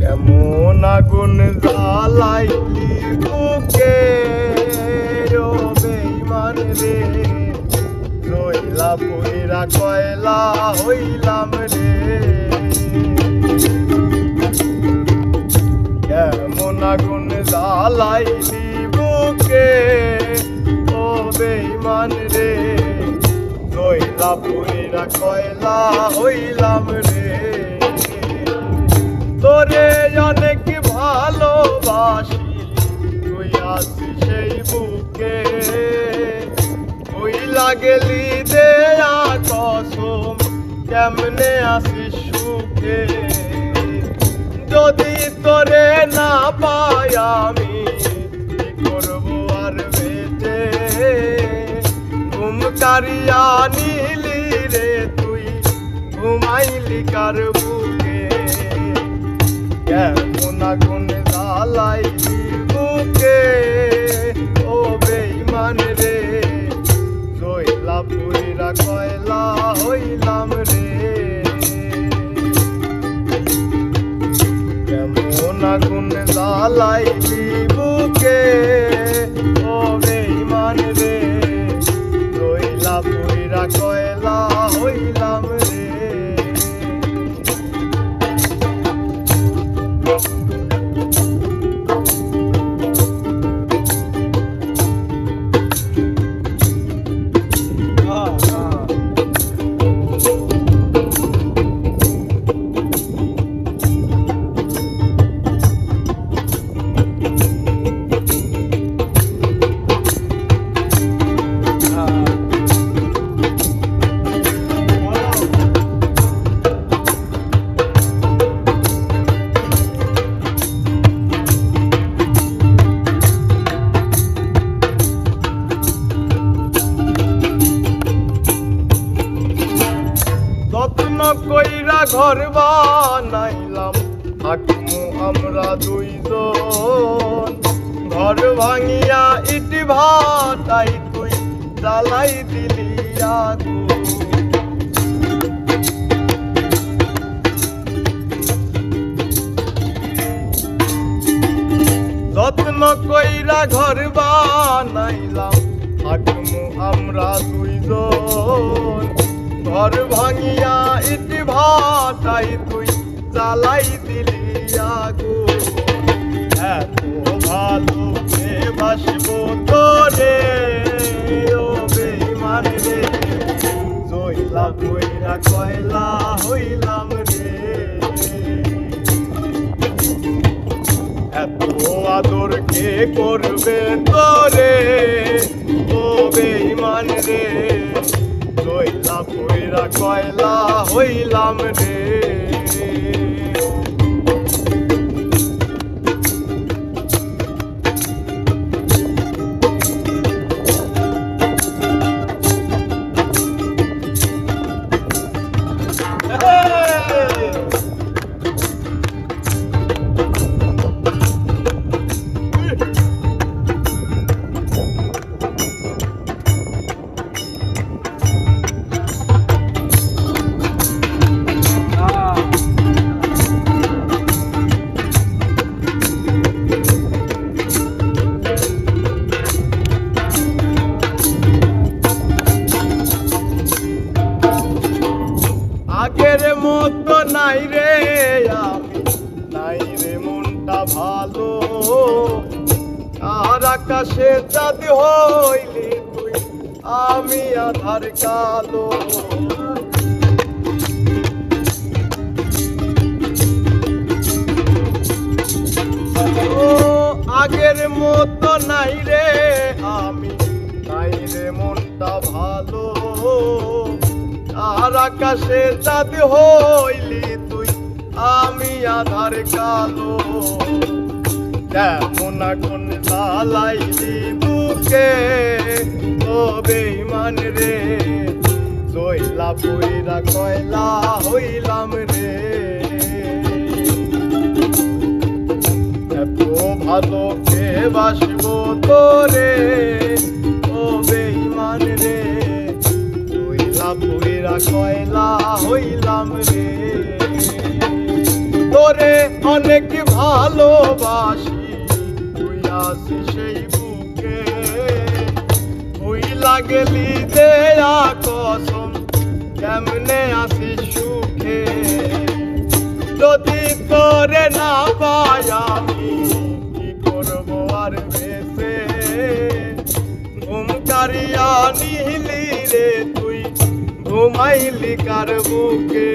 কেমন আগুন জ্বালাইলি বুকে ও বেঈমান রে, রইলা পুইরা কয়লা হইলাম রে। কেমন আগুন জ্বালাইলি বুকে ও বেঈমান রে, রইলা পুইরা কয়লা হইলাম রে। তোরে অনেক ভালোবাসি, তুই আসি সেই বুকে, ভুইলা গেলি দেয়া কসম, কেমনে আসিস সুখে। যদি তোরে না পাই আমি, কি করবো আর বেঁচে। ঘুম কারিয়া নিলি রে তুই, ঘুমাইলি কার বুকে। কেমন আগুন জ্বালাইলি বুকে ও বেঈমান রে, রইলা পুইরা কয়লা হইলাম রে। কেমন আগুন জ্বালাইলি বুকে ও বেঈমান রে, রইলা পুইরা কয়লা হইলাম রে। যত্ন কইরা ঘর বানাইলাম, থাকমু আমরা দুইজন। ঘর ভাঙিয়া ইট ভাটাই তুই জ্বালাই দিলি আগুন। যত্ন কইরা ঘর বানাইলাম, থাকমু আমরা দুইজন। ঘর ভাঙিয়া ইট ভাটাই তুই জ্বালাই দিলি আগুন। এত ভালো কে বাসবো তোরে ও বেঈমান রে, রইলা পুইরা কয়লা হইলাম রে। এত আদর কে করবে তোরে ও বেঈমান রে, রইলা পুইরা কয়লা হইলাম রে। আগের মতো নাই রে আমি, নাই রে মনটা ভালো। আর আকাশে চাঁদ হইলি তুই, আমি আধার কালো। ও আগের মতো নাই রে আমি, নাই রে মনটা ভালো। আর আকাশে চাঁদ হইলি তুই, আমি আধার কালো। কেমন আগুন জ্বালাইলি বুকে ও বেঈমান রে, রইলা পুইরা কয়লা হইলাম রে। এত ভালো কে বাসবো তোরে ও বেঈমান রে, রইলা পুইরা কয়লা হইলাম রে। তোরে অনেক ভালোবাসি, তুই আসি সেই বুকে, তুই লাগলি দেয়া কসম, কেমনে আসিস সুখে। যদি তোরে না পাই আমি কি করবো আর বেঁচে, ঘুম কারিয়া নিলি রে তুই, ঘুমাইলি কার বুকে।